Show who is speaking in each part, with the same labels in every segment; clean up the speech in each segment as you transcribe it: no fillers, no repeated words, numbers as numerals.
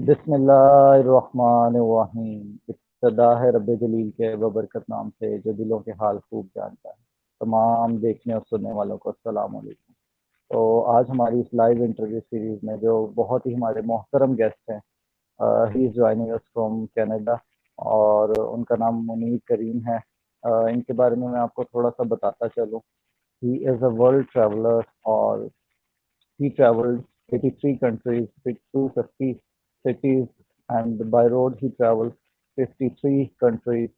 Speaker 1: بسم اللہ الرحمن الرحیم، ابتدا ہے رب جلیل کے ببرکت نام سے جو دلوں کے حال خوب جانتا ہے۔ تمام دیکھنے اور سننے والوں کو السلام علیکم۔ تو آج ہماری اس لائیو انٹرویو سیریز میں جو بہت ہی ہمارے محترم گیسٹ ہیں، ہی از جوائننگ اس فرام کینیڈا، اور ان کا نام منیر کریم ہے۔ ان کے بارے میں آپ کو تھوڑا سا بتاتا چلوں۔ ہی از اے ورلڈ ٹریولر، اور he traveled 83 countries with 250 cities, and by road he traveled 53 countries.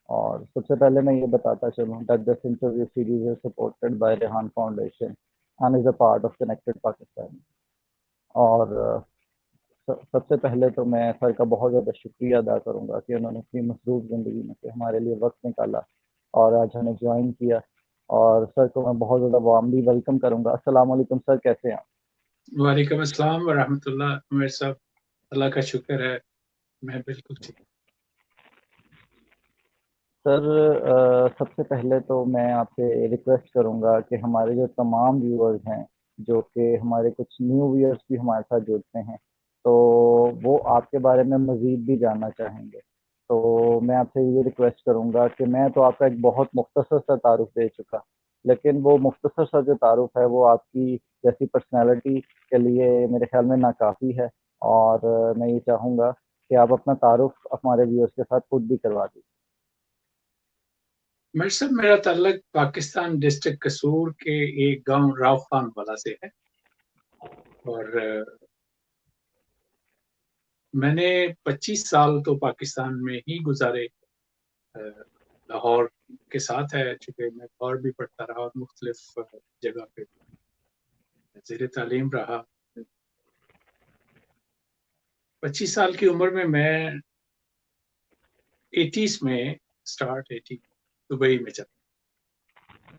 Speaker 1: اور سب سے پہلے میں یہ بتاتا چلوں that this interview series is supported by Rehan Foundation and is a part of Connected Pakistan. اور سب سے پہلے تو میں سر کا بہت زیادہ شکریہ ادا کروں گا کہ انہوں نے اپنی مصروف زندگی میں سے ہمارے لیے وقت نکالا اور آج ہمیں جوائن کیا، اور سر کو میں بہت زیادہ وارملی ویلکم کروں گا۔ السلام علیکم سر، کیسے ہیں آپ؟
Speaker 2: وعلیکم السلام ورحمۃ اللہ۔ عمر صاحب، اللہ کا شکر ہے، میں بالکل ٹھیک۔
Speaker 1: سر سب سے پہلے تو میں آپ سے ریکویسٹ کروں گا کہ ہمارے جو تمام ویورز ہیں، جو کہ ہمارے کچھ نیو ویورز بھی ہمارے ساتھ جڑتے ہیں، تو وہ آپ کے بارے میں مزید بھی جاننا چاہیں گے۔ تو میں آپ سے یہ ریکویسٹ کروں گا کہ میں تو آپ کا ایک بہت مختصر سا تعارف دے چکا، لیکن وہ مختصر سا جو تعارف ہے وہ آپ کی جیسی پرسنالٹی کے لیے میرے خیال میں ناکافی ہے، اور میں یہ چاہوں گا کہ آپ اپنا تعارف ہمارے ویورز کے ساتھ خود بھی کروا دیجیے۔
Speaker 2: عمر صاحب، میرا تعلق پاکستان ڈسٹرکٹ قصور کے ایک گاؤں راؤ خان والا سے ہے، اور میں نے 25 سال تو پاکستان میں ہی گزارے۔ لاہور کے ساتھ ہے، چونکہ میں اور بھی پڑھتا رہا اور مختلف جگہ پہ زیر تعلیم رہا۔ 25 سال کی عمر میں 80s میں سٹارٹ 80 دبئی میں چلا۔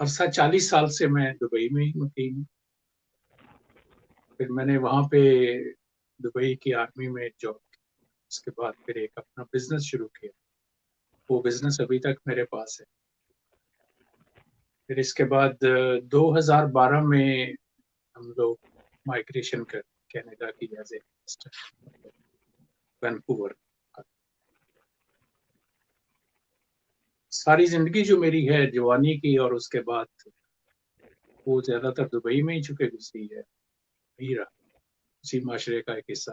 Speaker 2: عرصہ 40 سال سے میں دبئی میں ہی مقیم ہوں۔ پھر میں نے وہاں پہ دبئی کی آرمی میں جاب کی، اس کے بعد پھر ایک اپنا بزنس شروع کیا، وہ بزنس ابھی تک میرے پاس ہے۔ پھر اس کے بعد 2012 میں ہم لوگ مائگریشن کر کینیڈا کی ایز اے وینکوور۔ ساری زندگی جو میری ہے جوانی کی اور اس کے بعد وہ زیادہ تر دبئی میں ہی چکے گزری ہے، وہی رہا، اسی معاشرے کا ایک حصہ۔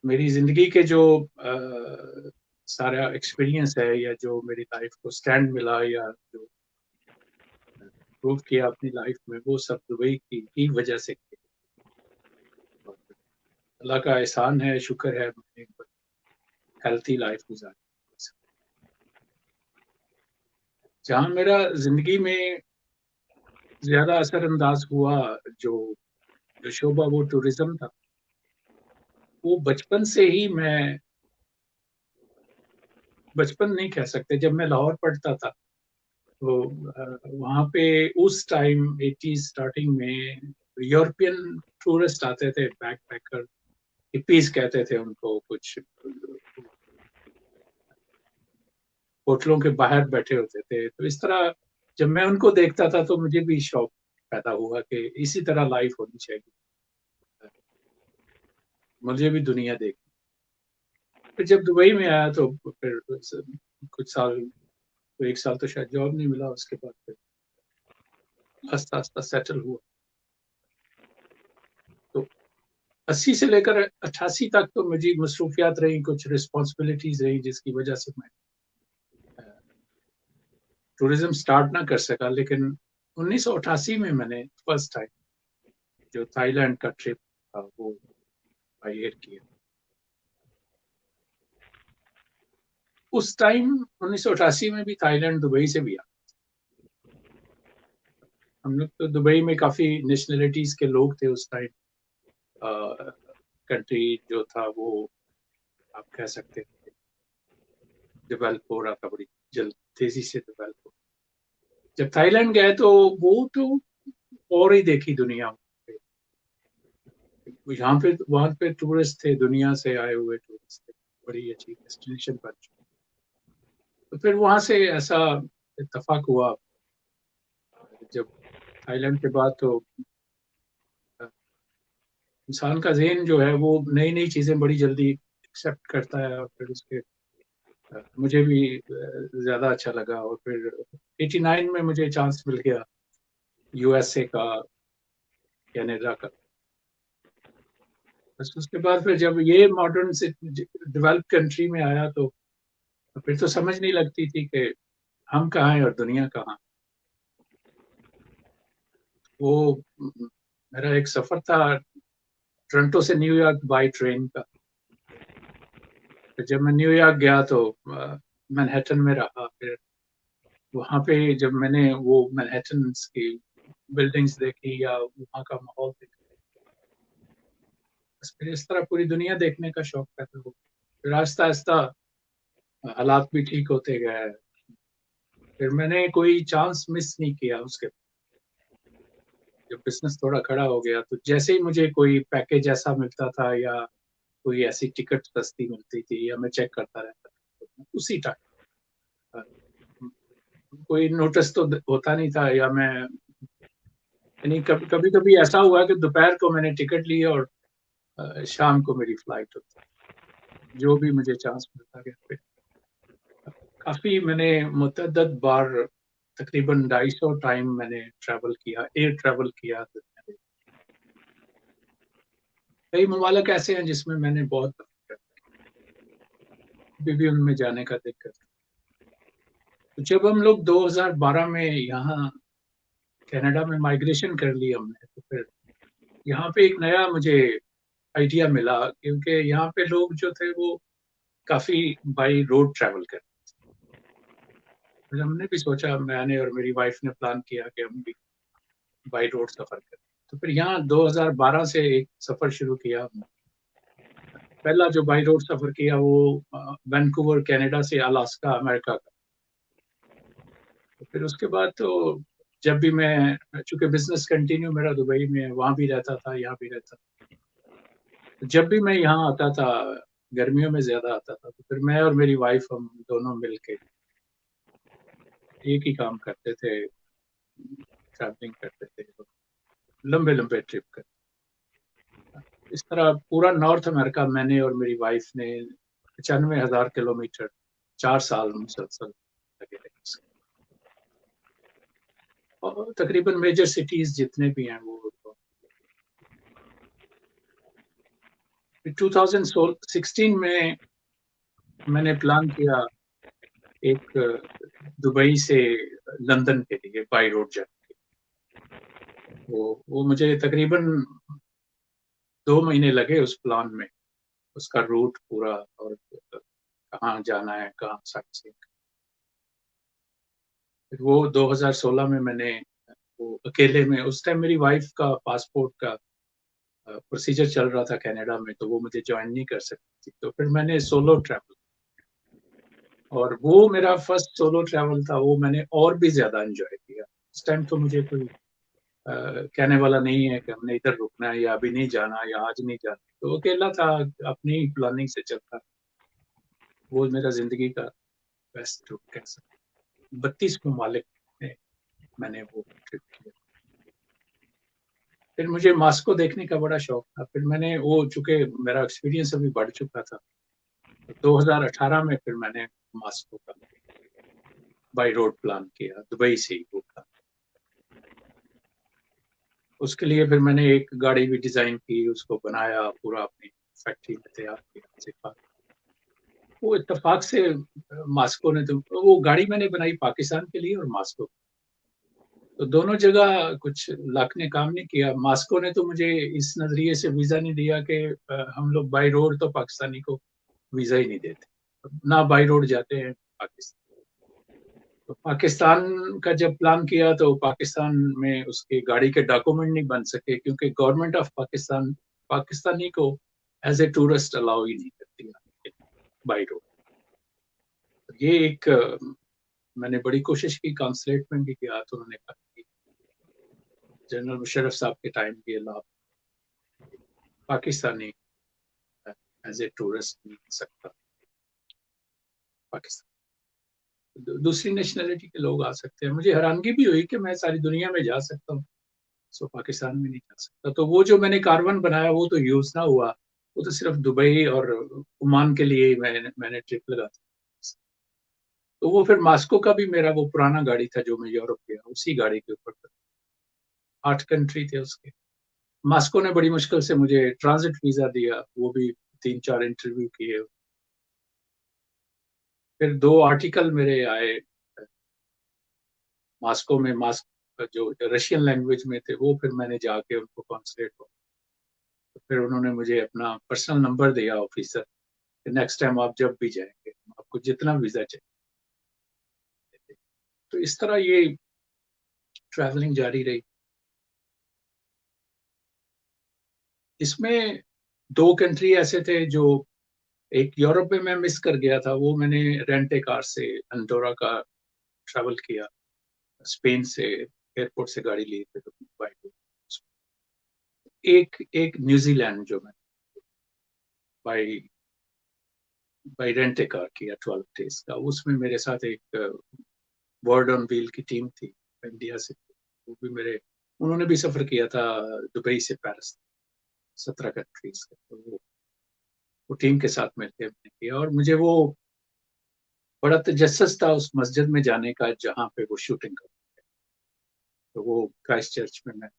Speaker 2: میری زندگی کے جو سارا ایکسپیرینس ہے، یا جو میری لائف کو سٹینڈ ملا، یا جو پروو کیا اپنی لائف میں، وہ سب دبئی کی ہی وجہ سے کیا۔ اللہ کا احسان ہے، شکر ہے، میں نے ایک ہیلتھی لائف گزاری۔ جہاں میرا زندگی میں زیادہ اثر انداز ہوا جو شعبہ وہ ٹورزم تھا، وہ بچپن سے ہی بچپن نہیں کہہ سکتے، جب میں لاہور پڑھتا تھا تو وہاں پہ اس ٹائم 80s سٹارٹنگ میں یورپین ٹورسٹ آتے تھے، بیک پیکر، ہپیز کہتے تھے ان کو، کچھ ہوٹلوں کے باہر بیٹھے ہوتے تھے۔ تو اس طرح جب میں ان کو دیکھتا تھا تو مجھے بھی شوق پیدا ہوا کہ اسی طرح لائف ہونی چاہیے، مجھے بھی دنیا دیکھنی۔ پھر جب دبئی میں آیا تو پھر کچھ سال، تو 1 سال تو شاید جاب نہیں ملا، اس کے بعد پھر آہستہ آہستہ سیٹل ہوا۔ تو 80 سے لے کر 88 تک تو مجھے مصروفیات رہی، کچھ رسپانسبلٹیز رہی، جس کی وجہ سے میں ٹورزم سٹارٹ نہ کر سکا۔ لیکن 1988 میں نے فرسٹ ٹائم جو تھائی لینڈ کا ٹرپ تھا وہ بائی ایئر کیا۔ اس ٹائم 1988 میں بھی تھائی لینڈ دبئی سے بھی آ، ہم لوگ تو دبئی میں کافی نیشنلٹیز کے لوگ تھے اس ٹائم۔ کنٹری جو تھا وہ آپ کہہ سکتے تھے ڈیولپ ہو رہا تھا، بڑی جلد تیزی سے ڈیولپ ہو۔ جب تھائی لینڈ گئے تو وہ تو اور ہی دیکھی دنیا، یہاں پہ وہاں پہ ٹورسٹ تھے، دنیا سے آئے ہوئے ٹورسٹ تھے، بڑی اچھی ڈیسٹینیشن بن چکی۔ تو پھر وہاں سے ایسا اتفاق ہوا، جب تھائی لینڈ کے بعد تو انسان کا ذہن جو ہے وہ نئی نئی چیزیں بڑی جلدی ایکسیپٹ کرتا ہے، اور پھر اس کے مجھے بھی زیادہ اچھا لگا، اور پھر 89 میں مجھے چانس مل گیا یو ایس اے کا، کینیڈا کا. بس اس کے بعد پھر جب یہ ماڈرن سے ڈیولپ کنٹری میں آیا تو پھر تو سمجھ نہیں لگتی تھی کہ ہم کہاں ہیں اور دنیا کہاں. وہ میرا ایک سفر تھا ٹورنٹو سے نیو یارک بائی ٹرین کا. جب میں نیو یارک گیا تو مینہٹن میں رہا، پھر وہاں پہ جب میں نے وہ مینہٹن کی بلڈنگز دیکھی یا وہاں کا ماحول دیکھا، بس پھر اس طرح پوری دنیا دیکھنے کا شوق پیدا ہو. پھر آہستہ آہستہ حالات بھی ٹھیک ہوتے گئے. پھر میں نے کوئی چانس مس نہیں کیا. اس کے جب بزنس تھوڑا کھڑا ہو گیا تو جیسے ہی مجھے کوئی پیکیج ایسا ملتا تھا یا کوئی ایسی ٹکٹ سستی ملتی تھی یا میں چیک کرتا رہتا تھا، اسی ٹائم کوئی نوٹس تو ہوتا نہیں تھا، یا میں یعنی کبھی کبھی ایسا ہوا کہ دوپہر کو میں نے ٹکٹ لی اور شام کو میری فلائٹ ہوتی، جو بھی مجھے چانس ملتا گیا. پھر کافی میں نے متعدد بار تقریباً 250 ٹائم میں نے ٹریول کیا، ایئر ٹریول کیا. کئی ممالک ایسے ہیں جس میں میں نے بہت ابھی بھی ان میں جانے کا دقت. جب ہم لوگ 2012 میں یہاں کینیڈا میں مائگریشن کر لی ہم نے، تو پھر یہاں پہ ایک نیا مجھے آئیڈیا ملا، کیونکہ یہاں پہ لوگ جو تھے وہ کافی بائی روڈ ٹریول کرتے. ہم نے بھی سوچا، میں نے اور میری وائف نے پلان کیا کہ ہم بھی بائی روڈ سفر کریں. تو پھر یہاں 2012 سے ایک سفر شروع کیا ہم نے. پہلا جو بائی روڈ سفر کیا وہ وینکوور کینیڈا سے الاسکا امریکہ کا. تو پھر اس کے بعد تو جب بھی میں، چونکہ بزنس کنٹینیو میرا دبئی میں، وہاں بھی رہتا تھا یہاں بھی رہتا تھا، جب بھی میں یہاں آتا تھا گرمیوں میں زیادہ آتا تھا، تو پھر میں اور میری وائف ہم دونوں مل کے ایک ہی کام کرتے تھے، ٹریولنگ کرتے تھے، لمبے لمبے ٹرپ کرتے. اس طرح پورا نارتھ امریکہ میں نے اور میری وائف نے 95,000 کلومیٹر 4 سال مسلسل لگے رہے. اور تقریباً میجر سٹیز جتنے بھی ہیں وہ 2016 میں نے پلان کیا ایک دبئی سے لندن کے لیے بائی روڈ جانے کے. وہ مجھے تقریباً 2 مہینے لگے اس پلان میں، اس کا روٹ پورا اور کہاں جانا ہے، کہاں سائٹ سینگ. وہ 2016 میں نے وہ اکیلے میں، اس ٹائم میری وائف کا پاسپورٹ کا پروسیجر چل رہا تھا کینیڈا میں، تو وہ مجھے جوائن نہیں کر سکتی تھی. تو پھر میں نے سولو ٹریول، اور وہ میرا فرسٹ سولو ٹریول تھا. وہ میں نے اور بھی زیادہ انجوائے کیا. اس ٹائم تو مجھے کوئی کہنے والا نہیں ہے کہ ہم نے ادھر رکنا ہے یا ابھی نہیں جانا یا آج نہیں جانا. تو اکیلا تھا، اپنی پلاننگ سے چلتا. وہ میرا زندگی کا بیسٹ ٹرپ کہہ سکتا. 32 ممالک میں نے وہ ٹرپ کیا. پھر مجھے ماسکو دیکھنے کا بڑا شوق تھا. پھر میں نے وہ، چونکہ میرا ایکسپیرینس ابھی بڑھ چکا تھا، 2018 میں پھر میں نے ماسکو کا بائی روڈ پلان کیا، دبئی سے ہی وہ پلان. اس کے لیے پھر میں نے ایک گاڑی بھی ڈیزائن کی، اس کو بنایا، پورا اپنی فیکٹری میں تیار کیا. وہ اتفاق سے ماسکو نے، تو وہ گاڑی میں نے بنائی پاکستان کے لیے اور ماسکو، تو دونوں جگہ کچھ لاکھ نے کام نہیں کیا. ماسکو نے تو مجھے اس نظریے سے ویزا نہیں دیا کہ ہم لوگ بائی روڈ تو پاکستانی کو ویزا ہی نہیں دیتے، نہ بائی روڈ جاتے ہیں پاکستان. تو پاکستان کا جب پلان کیا تو پاکستان میں اس کی گاڑی کے ڈاکومنٹ نہیں بن سکے، کیونکہ گورنمنٹ آف پاکستان پاکستانی کو ایز اے ٹورسٹ الاؤ ہی نہیں کرتی بائی روڈ. یہ ایک میں نے بڑی کوشش کی، کانسلیٹ میں بھی کیا، تو انہوں نے کہا کہ جنرل مشرف صاحب کے ٹائم کے علاوہ پاکستانی ایز اے ٹورسٹ نہیں مل سکتا پاکستان. دوسری نیشنلٹی کے لوگ آ سکتے ہیں. مجھے حیرانگی بھی ہوئی کہ میں ساری دنیا میں جا سکتا ہوں، सो पाकिस्तान में नहीं जा सकता। तो वो जो मैंने कारवन बनाया वो तो यूज ना हुआ, वो तो सिर्फ दुबई और ओमान के लिए ही मैंने ट्रिप लगा था। तो वो फिर मास्को का भी मेरा वो पुराना गाड़ी था जो मैं यूरोप गया, उसी गाड़ी के ऊपर था। 8 कंट्री थे उसके। मास्को ने बड़ी मुश्किल से मुझे ट्रांजिट वीजा दिया, वो भी 3-4 इंटरव्यू किए। फिर 2 आर्टिकल मेरे आए मास्को में, मास्क जो रशियन लैंग्वेज में थे, वो फिर मैंने जाके उनको ट्रांसलेट हो, तो फिर उन्होंने मुझे अपना पर्सनल नंबर दिया ऑफिसर, नेक्स्ट टाइम आप जब भी जाएंगे आपको जितना वीजा चाहिए। तो इस तरह ये ट्रैवलिंग जारी रही। इसमें 2 कंट्री ऐसे थे जो, एक यूरोप में मैं मिस कर गया था, वो मैंने रेंट ए कार से अंडोरा का ट्रैवल किया, स्पेन से एयरपोर्ट से गाड़ी ली थी तो बाय। एक एक न्यूजीलैंड जो मैं by by rent a car किया 12 डेज का, उसमें मेरे साथ एक वर्ड ऑन व्हील की टीम थी इंडिया से, वो भी मेरे, उन्होंने भी सफर किया था दुबई से पेरिस, 17 कंट्रीज का। तो वो टीम के साथ मिलकर हमने किया, और मुझे वो बड़ा तजस्सुस था उस मस्जिद में जाने का जहाँ पे वो शूटिंग कर, तो वो क्राइस्ट चर्च में मैं,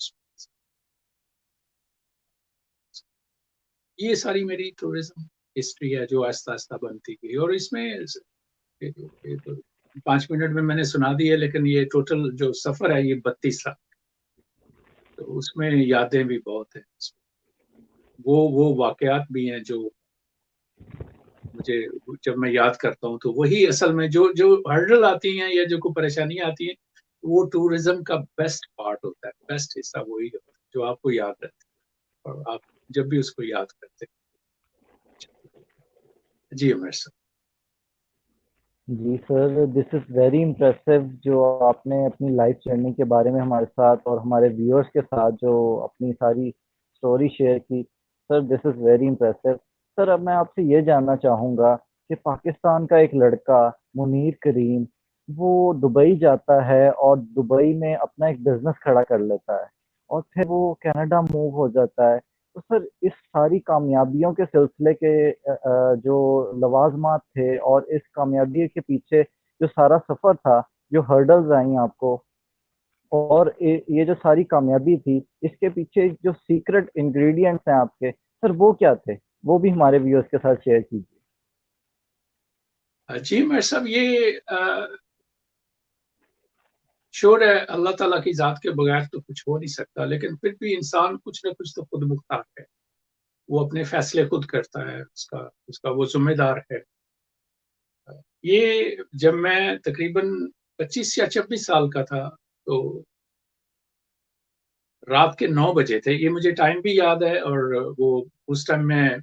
Speaker 2: ये सारी मेरी टूरिज्म हिस्ट्री है जो आहिस्ता आहिस्ता बनती गई। और इसमें ये तो 5 मिनट में मैंने सुना दी है, लेकिन ये टोटल जो सफर है ये 32 साल, तो उसमें यादें भी बहुत है। वो वाकयात भी हैं जो मुझे, जब मैं याद करता हूँ तो वही असल में जो जो हर्डल आती हैं या जो कोई परेशानियां आती हैं, वो टूरिज्म का बेस्ट पार्ट होता है, बेस्ट हिस्सा वही होता है जो आपको याद रहता है, और आप जब भी उसको याद करते हैं। जी उमेर सर।
Speaker 1: जी sir, this is very impressive जो आपने अपनी लाइफ जर्नी के बारे में हमारे साथ और हमारे व्यूअर्स के साथ जो अपनी सारी स्टोरी शेयर की। Sir this is very impressive. Sir अब मैं आपसे ये जानना चाहूँगा कि पाकिस्तान का एक लड़का मुनीर करीम, वो दुबई जाता है और दुबई में अपना एक बिजनेस खड़ा कर लेता है और फिर वो कनाडा मूव हो जाता है। तो सर इस सारी कामयाबियों के सिलसिले के जो लवाजमात थे और इस कामयाबी के पीछे जो सारा सफ़र था, जो हर्डल्स आई आपको, और ये जो सारी कामयाबी थी, इसके पीछे जो सीक्रेट इंग्रेडिएंट्स हैं आपके, सर वो क्या थे? वो भी हमारे व्यूअर्स के साथ शेयर कीजिए।
Speaker 2: जी उमेर साहब, ये श्योर है अल्लाह ताला की जात के बगैर तो कुछ हो नहीं सकता, लेकिन फिर भी इंसान कुछ ना कुछ तो खुद मुख्तार है, वो अपने फैसले खुद करता है, उसका उसका वो जिम्मेदार है। ये जब मैं तकरीबन 25 या 26 साल का था, तो रात के 9 बजे थे, ये मुझे टाइम भी याद है। और वो उस टाइम में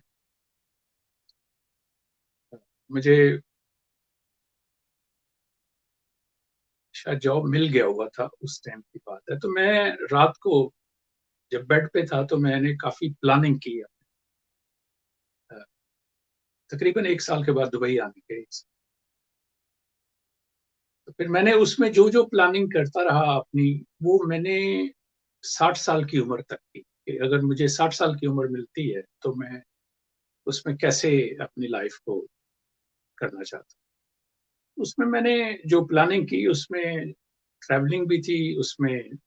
Speaker 2: मुझे शायद जॉब मिल गया हुआ था, उस टाइम की बात है। तो मैं रात को जब बेड पे था तो मैंने काफी प्लानिंग की, तकरीबन 1 साल के बाद दुबई आने के। तो फिर मैंने उसमें जो जो प्लानिंग करता रहा अपनी, वो मैंने 60 साल की उम्र तक की, कि अगर मुझे 60 साल की उम्र मिलती है तो मैं उसमें कैसे अपनी लाइफ को करना चाहता हूँ। उसमें मैंने जो प्लानिंग की उसमें ट्रैवलिंग भी थी, उसमें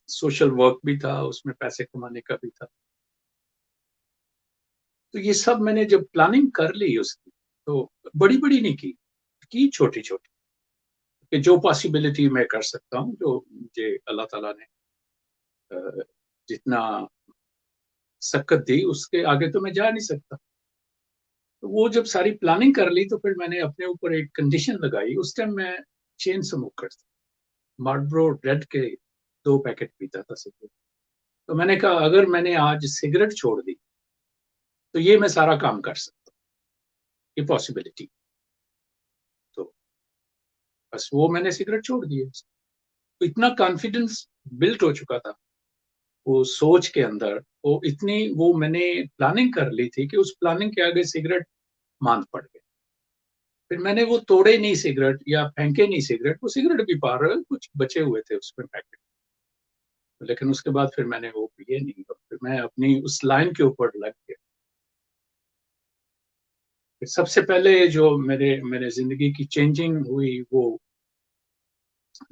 Speaker 2: सोशल वर्क भी था, उसमें पैसे कमाने का भी था। तो ये सब मैंने जब प्लानिंग कर ली उसकी, तो बड़ी बड़ी नहीं की छोटी छोटी, कि जो पॉसिबिलिटी मैं कर सकता हूँ, जो मुझे अल्लाह ताला ने जितना सकत दी, उसके आगे तो मैं जा नहीं सकता। तो वो जब सारी प्लानिंग कर ली तो फिर मैंने अपने ऊपर एक कंडीशन लगाई। उस टाइम मैं चेन स्मोक करता, मार्लबोरो रेड के 2 पैकेट पीता था सिगरेट। तो मैंने कहा अगर मैंने आज सिगरेट छोड़ दी तो ये मैं सारा काम कर सकता हूँ, ये पॉसिबिलिटी। तो बस वो मैंने सिगरेट छोड़ दी। तो इतना कॉन्फिडेंस बिल्ट हो चुका था वो सोच के अंदर, वो इतनी वो मैंने प्लानिंग कर ली थी कि उस प्लानिंग के आगे सिगरेट मांद पड़ गए। फिर मैंने वो तोड़े नहीं सिगरेट या फेंके नहीं सिगरेट, वो सिगरेट भी पा रहे, कुछ बचे हुए थे उसमें पैकेट। لیکن اس کے بعد پھر میں نے وہ کیے نہیں، اور پھر میں اپنی اس لائن کے اوپر لگ گیا. سب سے پہلے جو میرے زندگی کی چینجنگ ہوئی وہ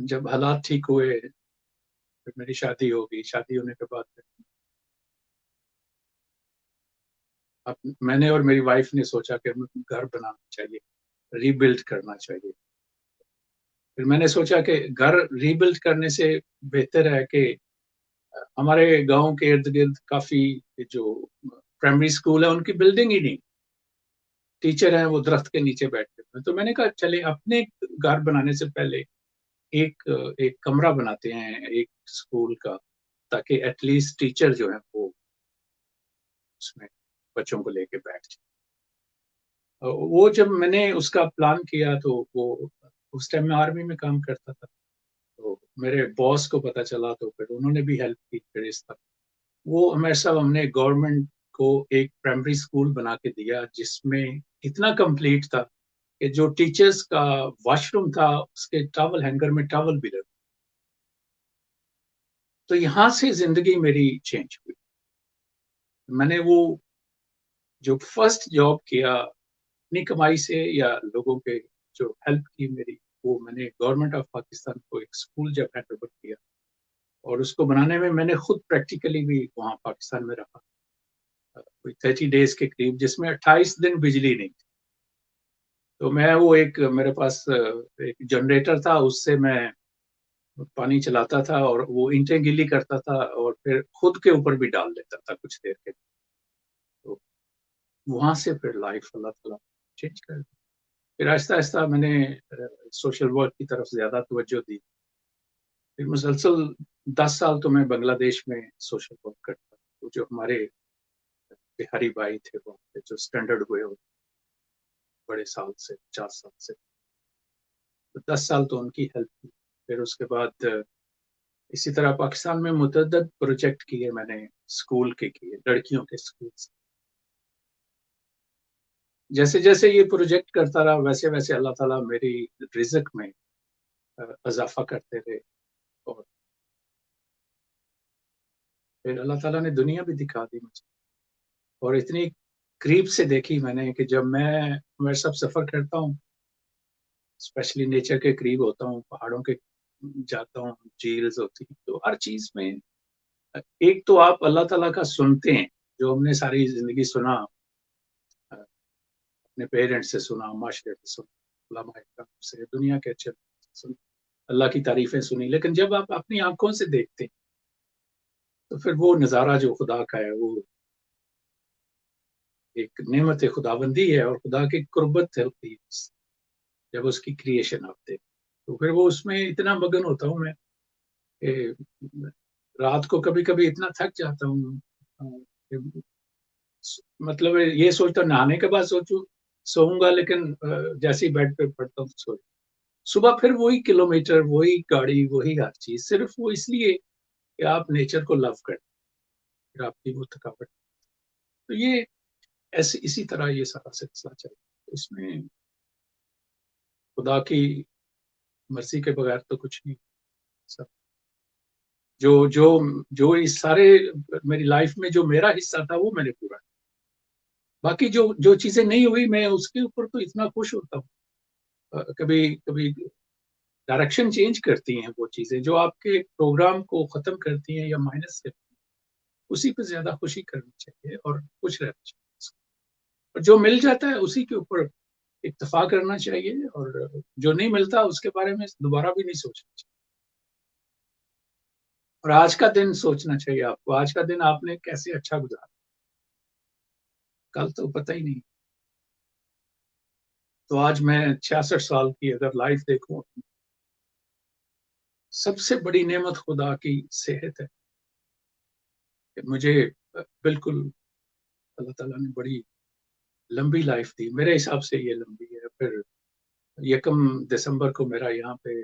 Speaker 2: جب حالات ٹھیک ہوئے، پھر میری شادی ہو گئی. شادی ہونے کے بعد میں نے اور میری وائف نے سوچا کہ ہمیں گھر بنانا چاہیے، ری بلڈ کرنا چاہیے. پھر میں نے سوچا کہ گھر ری بلڈ کرنے سے بہتر ہے کہ ہمارے گاؤں کے ارد گرد کافی جو پرائمری اسکول ہے ان کی بلڈنگ ہی نہیں، ٹیچر ہیں وہ درخت کے نیچے بیٹھتے ہیں. تو میں نے کہا چلے اپنے گھر بنانے سے پہلے ایک کمرہ بناتے ہیں ایک اسکول کا، تاکہ ایٹ لیسٹ ٹیچر جو ہے وہ اس میں بچوں کو لے کے بیٹھ جائے. وہ جب میں نے اس کا پلان کیا تو وہ اس ٹائم میں آرمی میں کام کرتا تھا، تو میرے باس کو پتا چلا تو پھر انہوں نے بھی ہیلپ کی. پھر اس طرح وہ ہمارے صاحب ہم نے گورنمنٹ کو ایک پرائمری اسکول بنا کے دیا جس میں اتنا کمپلیٹ تھا کہ جو ٹیچرز کا واش روم تھا اس کے ٹاول ہینگر میں ٹاول بھی لگا. تو یہاں سے زندگی میری چینج ہوئی. میں نے وہ جو فرسٹ جاب کیا اپنی کمائی سے یا لوگوں کے جو ہیلپ کی میری، وہ میں نے گورنمنٹ آف پاکستان کو ایک اسکول جب ہینڈ اوور کیا، اور اس کو بنانے میں میں نے خود پریکٹیکلی بھی وہاں پاکستان میں رہا کوئی 30 ڈیز کے قریب، جس میں 28 دن بجلی نہیں تھی. تو میں وہ میرے پاس ایک جنریٹر تھا، اس سے میں پانی چلاتا تھا اور وہ اینٹیں گلی کرتا تھا اور پھر خود کے اوپر بھی ڈال دیتا تھا کچھ دیر کے. تو وہاں سے پھر لائف اللہ تعالیٰ چینج کر دی. پھر آہستہ آہستہ میں نے سوشل ورک کی طرف زیادہ توجہ دی. پھر مسلسل 10 سال تو میں بنگلہ دیش میں سوشل ورک کرتا. تو جو ہمارے بہاری بھائی تھے وہاں پہ جو اسٹینڈرڈ ہوئے بڑے سال سے 50 سال سے، تو 10 سال تو ان کی ہیلپ کی. پھر اس کے بعد اسی طرح پاکستان میں متعدد پروجیکٹ کیے میں نے، اسکول کے کیے، لڑکیوں کے اسکول. جیسے جیسے یہ پروجیکٹ کرتا رہا ویسے ویسے اللہ تعالیٰ میری رزق میں اضافہ کرتے رہے. اور پھر اللہ تعالیٰ نے دنیا بھی دکھا دی مجھے، اور اتنی قریب سے دیکھی میں نے کہ جب میں سب سفر کرتا ہوں، اسپیشلی نیچر کے قریب ہوتا ہوں، پہاڑوں کے جاتا ہوں، جھیلز ہوتی ہیں، تو ہر چیز میں ایک تو آپ اللہ تعالیٰ کا سنتے ہیں جو ہم نے ساری زندگی سنا، اپنے پیرنٹس سے سنا، معاشرے سے سنا، علماء کرام سے، دنیا کے اچھے سنا، اللہ کی تعریفیں سنی. لیکن جب آپ اپنی آنکھوں سے دیکھتے ہیں تو پھر وہ نظارہ جو خدا کا ہے وہ ایک نعمت خداوندی ہے اور خدا کی قربت ہوتی ہے جب اس کی کریشن آپ دیکھتے. تو پھر وہ اس میں اتنا مگن ہوتا ہوں میں کہ رات کو کبھی کبھی اتنا تھک جاتا ہوں کہ مطلب یہ سوچتا ہوں نہانے کے بعد سوؤں گا، لیکن جیسے ہی بیڈ پہ پڑتا ہوں سو صبح پھر وہی کلومیٹر، وہی گاڑی، وہی ہر چیز، صرف وہ اس لیے کہ آپ نیچر کو لو کریں، پھر آپ کی وہ تھکاوٹ. تو یہ اسی طرح یہ سارا سلسلہ چلتا. اس میں خدا کی مرضی کے بغیر تو کچھ نہیں سب. جو جو جو اس سارے میری لائف میں جو میرا حصہ تھا وہ میں نے پورا. باقی جو چیزیں نہیں ہوئی میں اس کے اوپر تو اتنا خوش ہوتا ہوں. کبھی کبھی ڈائریکشن چینج کرتی ہیں وہ چیزیں جو آپ کے پروگرام کو ختم کرتی ہیں یا مائنس کرتی ہیں، اسی پہ زیادہ خوشی کرنی چاہیے اور خوش رہنا چاہیے. اور جو مل جاتا ہے اسی کے اوپر اکتفا کرنا چاہیے، اور جو نہیں ملتا اس کے بارے میں دوبارہ بھی نہیں سوچنا چاہیے. اور آج کا دن سوچنا چاہیے آپ کو، آج کا دن آپ نے کیسے اچھا گزارا، کل تو پتہ ہی نہیں. تو آج میں 66 سال کی اگر لائف دیکھوں، سب سے بڑی نعمت خدا کی صحت ہے کہ مجھے بالکل اللہ تعالیٰ نے بڑی لمبی لائف دی. میرے حساب سے یہ لمبی ہے. پھر 1 دسمبر کو میرا یہاں پہ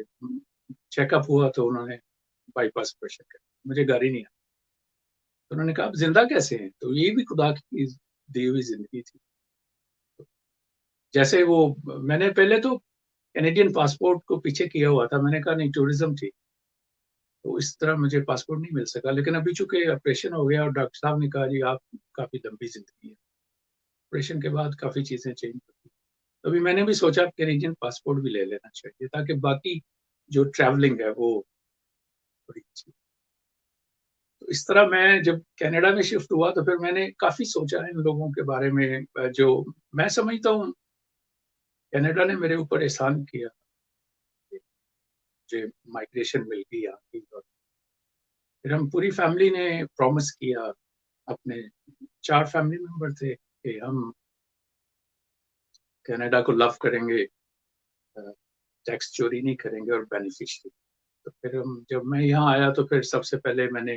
Speaker 2: چیک اپ ہوا تو انہوں نے بائی پاس پریشر کر، مجھے گاڑی نہیں آتی. تو انہوں نے کہا آپ زندہ کیسے ہیں؟ تو یہ بھی خدا کی دی ہوئی زندگی تھی. جیسے وہ میں نے پہلے تو کینیڈین پاسپورٹ کو پیچھے کیا ہوا تھا، میں نے کہا نہیں ٹورزم تھی. तो इस तरह मुझे पासपोर्ट नहीं मिल सका। लेकिन अभी चूंकि ऑपरेशन हो गया और डॉक्टर साहब ने कहा जी आप काफी लंबी जिंदगी है, ऑपरेशन के बाद काफी चीजें चेंज होती, तो अभी मैंने भी सोचा कैनेडियन पासपोर्ट भी ले लेना चाहिए ताकि बाकी जो ट्रैवलिंग है वो थोड़ी अच्छी। तो इस तरह मैं जब कनाडा में शिफ्ट हुआ तो फिर मैंने काफी सोचा इन लोगों के बारे में, जो मैं समझता हूँ कनाडा ने मेरे ऊपर एहसान किया, मुझे माइग्रेशन मिल गई यहाँ की। और फिर हम पूरी फैमिली ने प्रॉमिस किया, अपने 4 फैमिली मेंबर थे कि हम कनाडा को लव करेंगे, टैक्स चोरी नहीं करेंगे और बेनिफिशियरी। तो फिर हम जब मैं यहाँ आया तो फिर सबसे पहले मैंने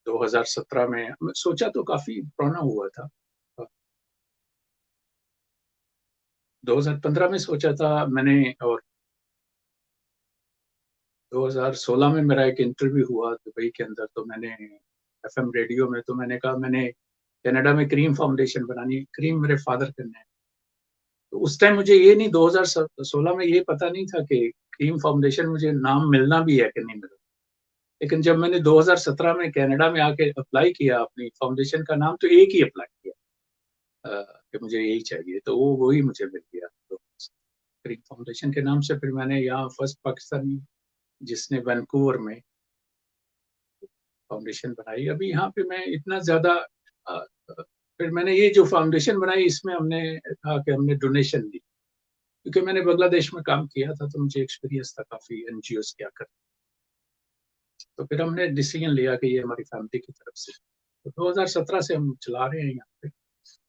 Speaker 2: 2017 में सोचा, तो काफी पुराना हुआ था, 2015 में सोचा था मैंने, और 2016 में मेरा एक इंटरव्यू हुआ दुबई के अंदर। तो मैंने एफएम रेडियो में, तो मैंने कहा मैंने कनाडा में क्रीम फाउंडेशन बनानी, क्रीम मेरे फादर करने हैं। तो उस टाइम मुझे ये नहीं, 2016 में ये पता नहीं था कि क्रीम फाउंडेशन मुझे नाम मिलना भी है कि नहीं मिला। लेकिन जब मैंने 2017 में कनाडा में आके अप्लाई किया अपनी फाउंडेशन का नाम, तो एक ही अप्लाई किया कि मुझे यही चाहिए, तो वो वही मुझे मिल गया। तो क्रीम फाउंडेशन के नाम से फिर मैंने यहाँ फर्स्ट पाकिस्तानी जिसने वैंकूवर में फाउंडेशन बनाई। अभी यहाँ पे मैं इतना ज्यादा फिर मैंने ये जो फाउंडेशन बनाई इसमें हमने कहा कि हमने डोनेशन दी, क्योंकि मैंने बांग्लादेश में काम किया था तो मुझे एक्सपीरियंस था काफी एनजीओ क्या कर। तो फिर हमने डिसीजन लिया कि ये हमारी फैमिली की तरफ से, तो 2017 से हम चला रहे हैं यहाँ पे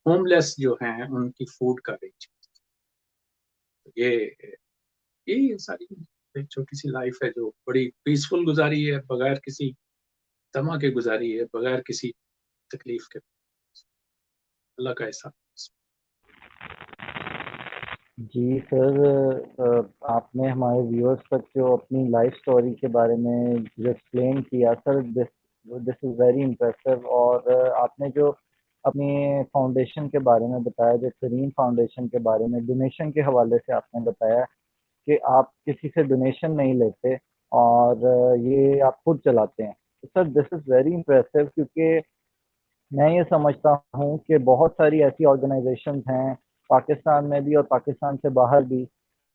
Speaker 2: होमलेस जो हैं उनकी फूड का रेंज। तो ये सारी एक छोटी सी लाइफ है जो बड़ी पीसफुल गुजारी है, बगैर किसी तमा के गुजारी है, बगैर किसी तकलीफ के, अल्लाह का एहसान।
Speaker 1: जी सर, आपने हमारे व्यूअर्स तक जो अपनी लाइफ स्टोरी के बारे में जो एक्सप्लेन किया sir, this this is very impressive. और आपने जो अपनी फाउंडेशन के बारे में बताया, जो करीम फाउंडेशन के बारे में डोनेशन के हवाले से आपने बताया कि आप किसी से डोनेशन नहीं लेते और ये आप खुद चलाते हैं, तो sir this is very impressive. क्योंकि मैं ये समझता हूँ कि बहुत सारी ऐसी ऑर्गेनाइजेशंस हैं पाकिस्तान में भी और पाकिस्तान से बाहर भी,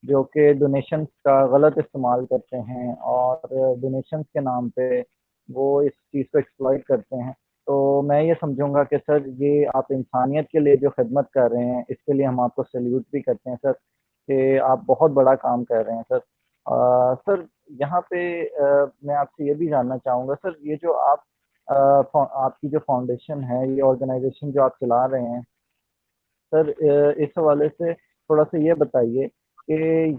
Speaker 1: जो कि डोनेशंस का गलत इस्तेमाल करते हैं और डोनेशंस के नाम पे वो इस चीज़ को एक्सप्लॉइट करते हैं। तो मैं ये समझूंगा कि सर ये आप इंसानियत के लिए जो खिदमत कर रहे हैं, इसके लिए हम आपको सैल्यूट भी करते हैं सर, कि आप बहुत बड़ा काम कर रहे हैं सर। सर यहाँ पे मैं आपसे ये भी जानना चाहूँगा सर, ये जो आप आपकी जो फाउंडेशन है, ये ऑर्गेनाइजेशन जो आप चला रहे हैं सर, इस हवाले से थोड़ा सा ये बताइए कि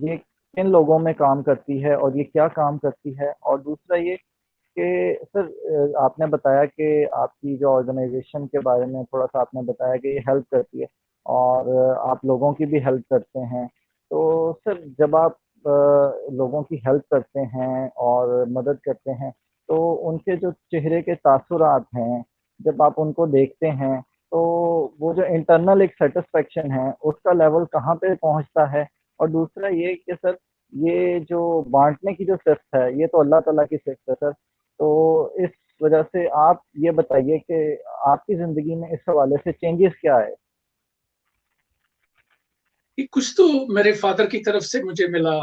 Speaker 1: ये किन लोगों में काम करती है और ये क्या काम करती है। और दूसरा ये कि सर आपने बताया कि आपकी जो ऑर्गेनाइजेशन के बारे में थोड़ा सा आपने बताया कि ये हेल्प करती है और आप लोगों की भी हेल्प करते हैं। तो सर जब आप लोगों की हेल्प करते हैं और मदद करते हैं, तो उनके जो चेहरे के तासुरात हैं, जब आप उनको देखते हैं, तो वो जो इंटरनल एक सेटिस्फेक्शन है उसका लेवल कहाँ पे पहुँचता है। और दूसरा ये कि सर ये जो बांटने की जो सिफ्त है, ये तो अल्लाह ताला की सिफ्त है सर। तो इस वजह से आप ये बताइए कि आपकी ज़िंदगी में इस हवाले से चेंजेस क्या है?
Speaker 2: ये कुछ तो मेरे फादर की तरफ से मुझे मिला,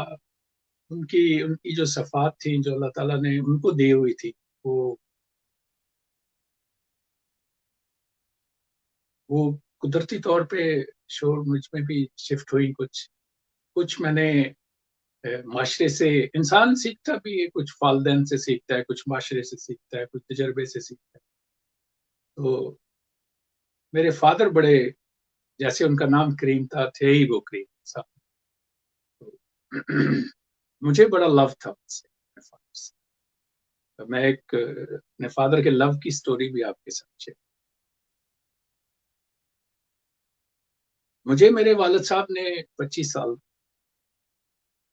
Speaker 2: उनकी उनकी जो सफात थी जो अल्लाह ताला ने उनको दी हुई थी, वो वो कुदरती तौर पे शोर मुझ में भी शिफ्ट हुई। कुछ कुछ मैंने माशरे से, इंसान सीखता भी है, कुछ वालदैन से सीखता है, कुछ माशरे से सीखता है, कुछ तजर्बे से सीखता है। तो मेरे फादर बड़े, जैसे उनका नाम करीम था, थे ही वो करीम साहब। तो मुझे बड़ा लव था उनसे, अपने फादर से। तो मैं एक अपने फादर के लव की स्टोरी भी आपके साथ शेयर। मुझे मेरे वालिद साहब ने 25 साल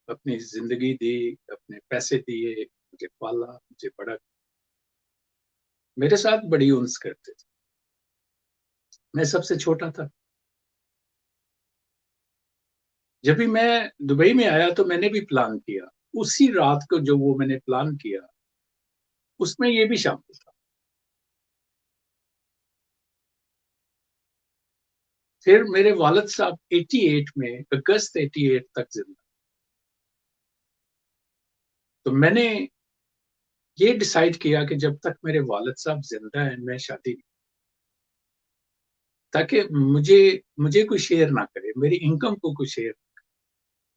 Speaker 2: अपनी जिंदगी दी, अपने पैसे दिए, मुझे पाला, मुझे बड़ा, मेरे साथ बड़ी उन्स करते थे। मैं सबसे छोटा था। जब भी मैं दुबई में आया तो मैंने भी प्लान किया उसी रात को जो वो मैंने प्लान किया उसमें ये भी शामिल था। फिर मेरे वालिद साहब 88 में, अगस्त 88 तक जिंदा। तो मैंने ये डिसाइड किया कि जब तक मेरे वालिद साहब जिंदा हैं मैं शादी नहीं, ताकि मुझे मुझे कोई शेयर ना करे, मेरी इनकम को कोई शेयर।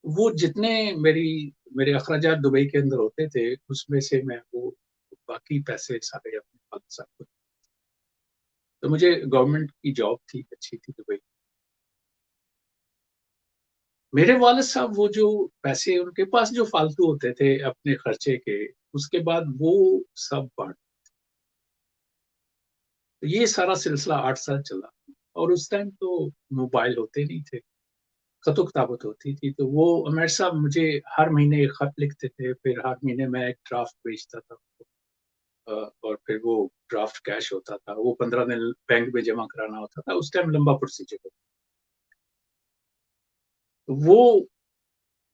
Speaker 2: वो जितने मेरे अखराजात दुबई के अंदर होते थे उसमें से मैं वो बाकी पैसे सारे अपने वालिद साहब को। तो मुझे गवर्नमेंट की जॉब थी, अच्छी थी दुबई। मेरे वालिद साहब वो जो पैसे उनके पास जो फालतू होते थे अपने खर्चे के, उसके बाद वो सब बांट। तो ये सारा सिलसिला 8 साल चला। और उस टाइम तो मोबाइल होते नहीं थे, खतो किताबत होती थी। तो वो अमीर साहब मुझे हर महीने एक खत लिखते थे, फिर हर महीने मैं एक ड्राफ्ट भेजता था। और फिर वो ड्राफ्ट कैश होता था, वो 15 दिन बैंक में जमा कराना होता था। उस टाइम लंबा प्रोसीजर होता। तो वो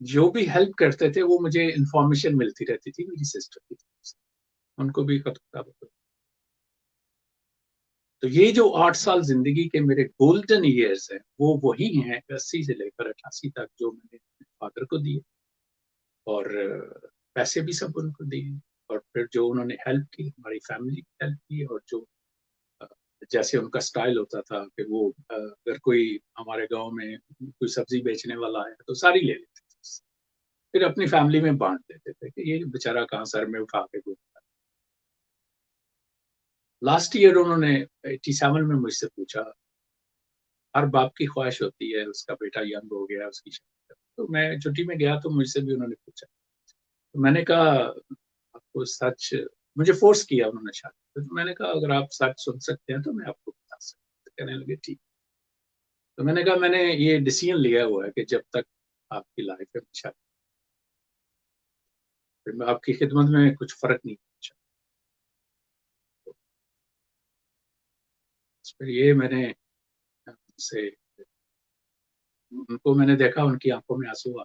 Speaker 2: जो भी हेल्प करते थे वो मुझे इंफॉर्मेशन मिलती रहती थी मेरी सिस्टर की तरफ से, उनको भी खत किताबत होती। तो ये जो 8 साल जिंदगी के मेरे गोल्डन ईयर्स हैं वो वही हैं 80 से लेकर 88 तक, जो मैंने फादर को दिए। और पैसे भी सब उनको दिए। और फिर जो उन्होंने हेल्प की, हमारी फैमिली की हेल्प की। और जो अ, जैसे उनका स्टाइल होता था कि वो अगर कोई हमारे गांव में कोई सब्जी बेचने वाला है तो सारी ले लेते थे, फिर अपनी फैमिली में बांट देते थे कि ये बेचारा कहाँ सर में उठा के घूमता है। लास्ट ईयर उन्होंने 87 में मुझसे पूछा, हर बाप की ख्वाहिश होती है उसका बेटा यंग हो गया उसकी शादी कर। तो मैं छुट्टी में गया तो मुझसे भी उन्होंने पूछा। तो मैंने कहा आपको सच, मुझे फोर्स किया उन्होंने शादी पे। तो मैंने कहा अगर आप सच सुन सकते हैं तो मैं आपको बता सकता हूँ। तो कहने लगे ठीक। तो मैंने कहा मैंने ये डिसीजन लिया हुआ है कि जब तक आपकी लाइफ है शादी, फिर मैं आपकी खिदमत में कुछ फर्क नहीं पूछा। फिर ये मैंने उनसे, उनको मैंने देखा उनकी आंखों में आंसू आ।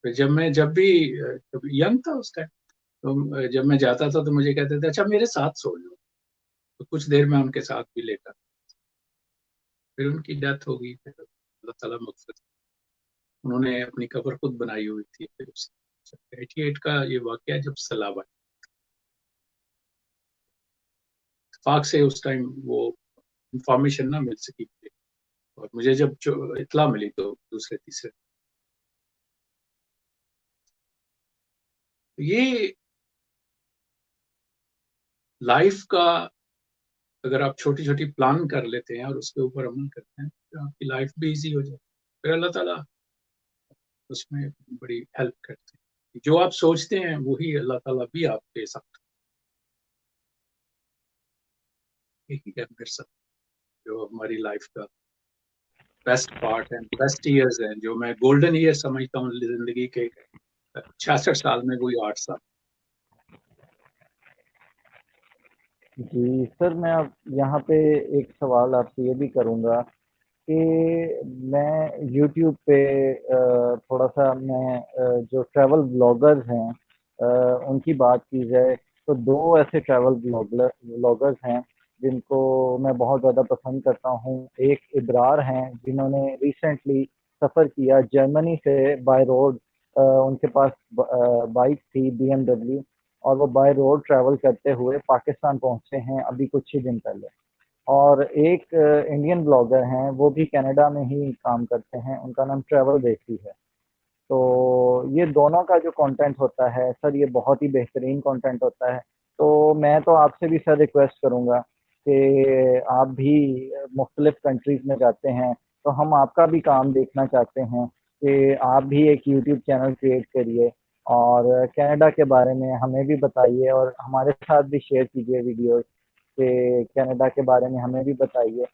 Speaker 2: फिर जब भी यंग था उस टाइम, तो जब मैं जाता था तो मुझे कहते थे अच्छा मेरे साथ सो लो। तो कुछ देर में उनके साथ भी लेकर, फिर उनकी डेथ हो गई। फिर अल्लाह ताला मग़फ़िरत, उन्होंने अपनी कब्र खुद बनाई हुई थी। फिर 88 का ये वाकया जब सैलाब आया, इत्तेफाक से उस टाइम वो इंफॉर्मेशन ना मिल सकी थी। और मुझे जब जो इत्तला मिली तो दूसरे तीसरे, ये लाइफ का, अगर आप छोटी छोटी प्लान कर लेते हैं और उसके ऊपर अमल करते हैं तो आपकी लाइफ भी इजी हो जाती है। फिर अल्लाह ताला उसमें बड़ी हेल्प करते हैं। जो आप सोचते हैं वही अल्लाह ताला भी आपके साथ। यही है मेरे साथ जो हमारी लाइफ का बेस्ट पार्ट है, बेस्ट ईयर्स हैं, जो मैं गोल्डन ईयर समझता हूँ जिंदगी के। 66 साल में वही 8 साल।
Speaker 1: जी सर, मैं अब यहाँ पे एक सवाल आपसे ये भी करूँगा कि मैं यूट्यूब पे थोड़ा सा मैं जो ट्रैवल ब्लॉगर्स हैं उनकी बात की जाए तो दो ऐसे ट्रैवल ब्लॉगर्स हैं जिनको मैं बहुत ज़्यादा पसंद करता हूँ। एक इब्रार हैं जिन्होंने रिसेंटली सफ़र किया जर्मनी से बाय रोड। उनके पास बाइक थी BMW, और वो बाय रोड ट्रैवल करते हुए पाकिस्तान पहुँचे हैं अभी कुछ ही दिन पहले। और एक इंडियन ब्लॉगर हैं, वो भी कनाडा में ही काम करते हैं, उनका नाम ट्रैवल देसी है। तो ये दोनों का जो कंटेंट होता है सर, ये बहुत ही बेहतरीन कंटेंट होता है। तो मैं तो आपसे भी सर रिक्वेस्ट करूँगा कि आप भी मुख्तलिफ कंट्रीज़ में जाते हैं, तो हम आपका भी काम देखना चाहते हैं कि आप भी एक यूट्यूब चैनल क्रिएट करिए और कनाडा के बारे में हमें भी बताइए और हमारे साथ भी शेयर कीजिए वीडियोज़ कि कनाडा के बारे में हमें भी बताइए।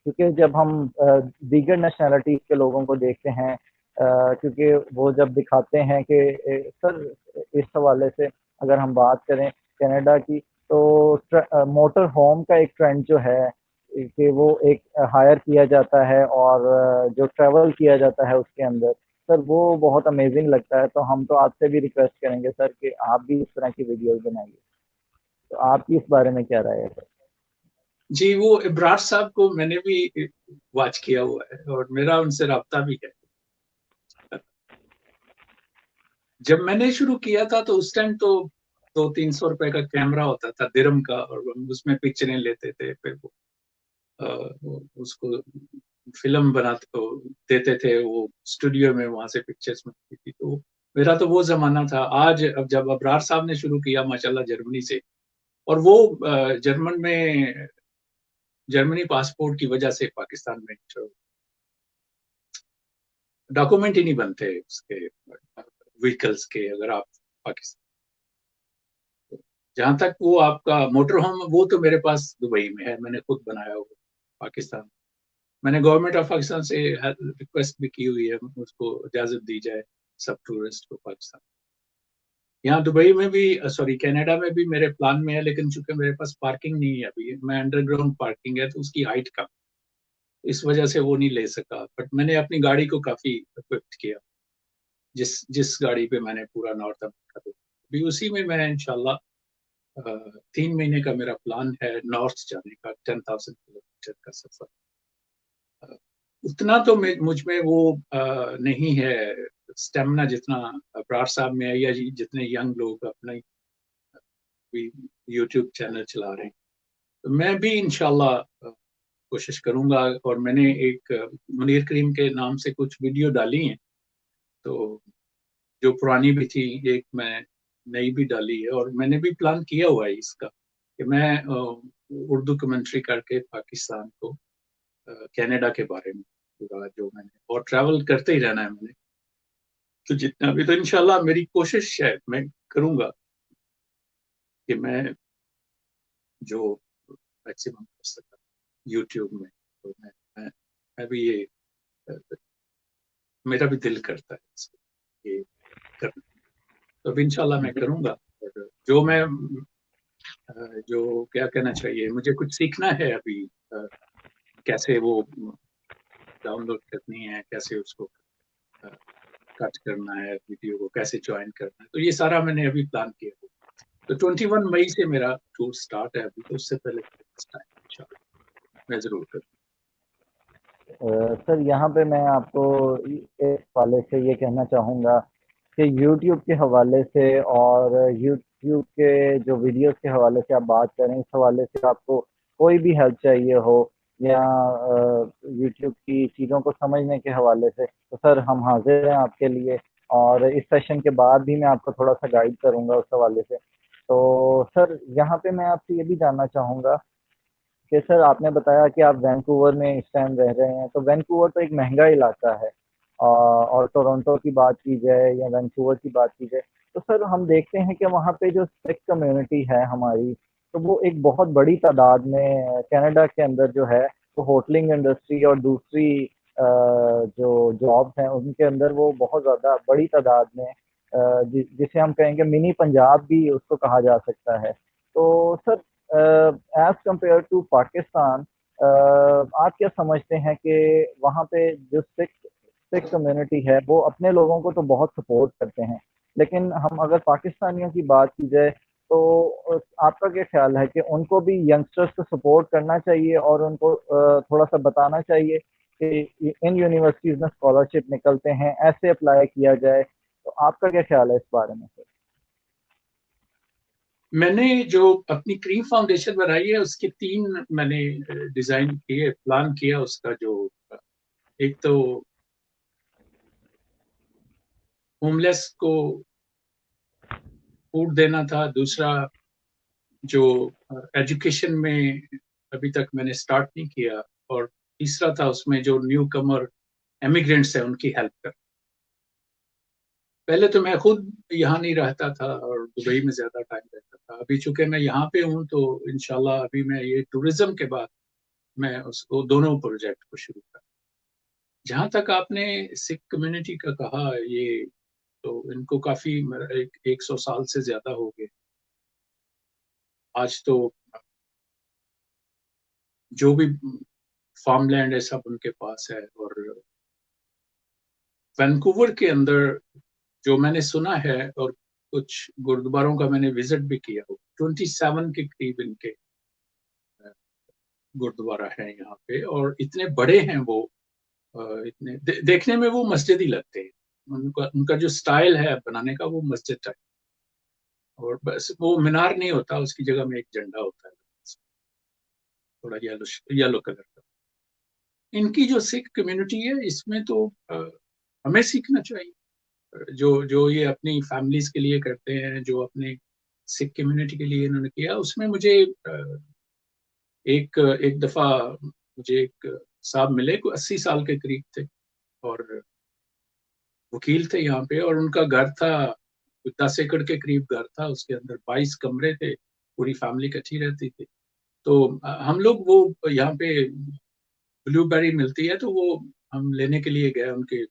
Speaker 1: क्योंकि जब हम दीगर नेशनैलिटीज़ के लोगों को देखते हैं, क्योंकि वो जब दिखाते हैं कि सर इस हवाले से अगर हम बात करें कनाडा की, तो मोटर होम का एक ट्रेंड जो है कि वो एक हायर किया जाता है और जो ट्रैवल किया जाता है उसके अंदर। سر وہ بہت امیزنگ لگتا ہے، تو ہم تو آپ سے بھی ریکویسٹ کریں گے سر کہ آپ بھی اس طرح کی ویڈیوز بنائیے. تو آپ کی اس بارے میں کیا رائے ہے سر؟
Speaker 2: جی، وہ ابرار صاحب کو میں نے بھی واچ کیا ہوا ہے اور میرا ان سے رابطہ بھی ہے. جب میں نے شروع کیا تھا تو اس ٹائم تو 200-300 روپے کا کیمرہ ہوتا تھا درم کا، اور ہم اس میں پکچریں لیتے تھے، پھر وہ اس کو فلم بناتے دیتے تھے وہ اسٹوڈیو میں، وہاں سے پکچرز بنتی تھی. تو میرا تو وہ زمانہ تھا. آج اب جب ابرار صاحب نے شروع کیا ماشاءاللہ جرمنی سے، اور وہ جرمنی پاسپورٹ کی وجہ سے پاکستان میں ڈاکومنٹ ہی نہیں بنتے اس کے وہیکلز کے. اگر آپ پاکستان، جہاں تک وہ آپ کا موٹر ہوم، وہ تو میرے پاس دبئی میں ہے، میں نے خود بنایا ہوا پاکستان. میں نے گورنمنٹ آف پاکستان سے ریکویسٹ بھی کی ہوئی ہے اس کو اجازت دی جائے سب ٹورسٹ کو پاکستان. یہاں دبئی میں بھی، سوری کینیڈا میں بھی میرے پلان میں ہے، لیکن چونکہ میرے پاس پارکنگ نہیں ہے ابھی، میں انڈر گراؤنڈ پارکنگ ہے تو اس کی ہائٹ کم، اس وجہ سے وہ نہیں لے سکا. بٹ میں نے اپنی گاڑی کو کافی اکوپڈ کیا، جس گاڑی پہ میں نے پورا نارتھ امریکہ تو ابھی اسی میں انشاءاللہ 3 مہینے کا میرا پلان ہے نارتھ جانے کا، 10,000 کلومیٹر کا سفر. اتنا تو مجھ میں وہ نہیں ہے اسٹیمنا جتنا ابرار صاحب میں ہے، یا جتنے ینگ لوگ اپنا یوٹیوب چینل چلا رہے ہیں. تو میں بھی انشاءاللہ کوشش کروں گا. اور میں نے ایک منیر کریم کے نام سے کچھ ویڈیو ڈالی ہیں، تو جو پرانی بھی تھی ایک میں نئی بھی ڈالی ہے، اور میں نے بھی پلان کیا ہوا ہے اس کا کہ میں اردو کمنٹری کر کے پاکستان کو، کینیڈا کے بارے میں پورا جو میں نے، اور ٹریول کرتے ہی رہنا ہے میں نے تو جتنا بھی. تو انشاءاللہ میری کوشش ہے، میں کروں گا کہ میں جو میکسیمم کر سکتا یوٹیوب میں. تو میں بھی میرا بھی دل کرتا ہے یہ کرنا. تو اب انشاءاللہ میں کروں گا. اور جو کیا کہنا چاہیے، مجھے کچھ سیکھنا ہے ابھی، کیسے وہ ڈاؤن لوڈ کرنی ہے، کیسے اس کو کٹ کرنا ہے، ویڈیو کو کیسے جوائن کرنا ہے، تو یہ سارا میں نے ابھی پلان کیا. تو 21 مئی سے میرا ٹور سٹارٹ ہے ابھی، تو اس سے پہلے انشاءاللہ میں ضرور کروں.
Speaker 1: سر یہاں پہ میں آپ کو اس حوالے سے یہ کہنا چاہوں گا کہ یوٹیوب کے حوالے سے اور یوٹیوب کے جو ویڈیوز کے حوالے سے آپ بات کریں، اس حوالے سے آپ کو کوئی بھی ہیلپ چاہیے ہو یا یوٹیوب کی چیزوں کو سمجھنے کے حوالے سے، تو سر ہم حاضر ہیں آپ کے لیے. اور اس سیشن کے بعد بھی میں آپ کو تھوڑا سا گائیڈ کروں گا اس حوالے سے. تو سر یہاں پہ میں آپ سے یہ بھی جاننا چاہوں گا کہ سر آپ نے بتایا کہ آپ وینکوور میں اس ٹائم رہ رہے ہیں، تو وینکوور تو ایک مہنگا علاقہ ہے، اور ٹورنٹو کی بات کی جائے یا وینکوور کی بات کی جائے تو سر ہم دیکھتے ہیں کہ وہاں پہ جو سکھ کمیونٹی ہے ہماری، تو وہ ایک بہت بڑی تعداد میں کینیڈا کے اندر جو ہے وہ ہوٹلنگ انڈسٹری اور دوسری جو جابس ہیں ان کے اندر وہ بہت زیادہ بڑی تعداد میں، جسے ہم کہیں گے منی پنجاب بھی اس کو کہا جا سکتا ہے. تو سر ایز کمپیئر ٹو پاکستان، آپ کیا سمجھتے ہیں کہ وہاں پہ جو سکھ کمیونٹی ہے وہ اپنے لوگوں کو تو بہت سپورٹ کرتے ہیں، لیکن ہم اگر پاکستانیوں کی بات کی جائے تو آپ کا کیا خیال ہے کہ ان کو بھی ینگسٹرز کو سپورٹ کرنا چاہیے اور ان کو تھوڑا سا بتانا چاہیے کہ ان یونیورسٹیز میں اسکالرشپ نکلتے ہیں، ایسے اپلائی کیا جائے؟ تو آپ کا کیا خیال ہے اس بارے میں سر؟
Speaker 2: میں نے جو اپنی کریم فاؤنڈیشن بنائی ہے اس کے 3 میں نے ڈیزائن کیے، پلان کیا اس کا. جو ایک تو ہوم لیس کو فوڈ دینا تھا، دوسرا جو ایجوکیشن میں ابھی تک میں نے سٹارٹ نہیں کیا، اور تیسرا تھا اس میں جو نیو کمر امیگرینٹس ہیں ان کی ہیلپ کر. پہلے تو میں خود یہاں نہیں رہتا تھا اور دبئی میں زیادہ ٹائم رہتا تھا. ابھی چونکہ میں یہاں پہ ہوں تو انشاءاللہ ابھی میں یہ ٹورزم کے بعد میں اس کو دونوں پروجیکٹ کو شروع کروں. جہاں تک آپ نے سکھ کمیونٹی کا کہا، یہ تو ان کو کافی 100 سال سے زیادہ ہو گئے. آج تو جو بھی فارم لینڈ ہے سب ان کے پاس ہے، اور वैंकूवर के अंदर जो मैंने सुना है और कुछ गुरुद्वारों का मैंने विजिट भी किया, 27 के करीब इनके गुरुद्वारा है यहाँ पे, और इतने बड़े हैं वो, इतने देखने में वो मस्जिद ही लगते हैं। उनका उनका जो स्टाइल है बनाने का वो मस्जिद टाइप, और बस वो मीनार नहीं होता, उसकी जगह में एक झंडा होता है थोड़ा येलो येलो कलर का। इनकी जो सिख कम्युनिटी है इसमें तो हमें सीखना चाहिए। जो जो ये अपनी फैमिलीज के लिए करते हैं, जो अपने सिख कम्युनिटी के लिए इन्होंने किया, उसमें मुझे एक एक दफा मुझे एक साहब मिले, कोई 80 साल के करीब थे, और वकील थे यहाँ पे, और उनका घर था 10 एकड़ के करीब घर था, उसके अंदर 22 कमरे थे, पूरी फैमिली इकट्ठी रहती थी। तो हम लोग वो यहाँ पे ब्लूबेरी मिलती है तो वो हम लेने के लिए गए उनके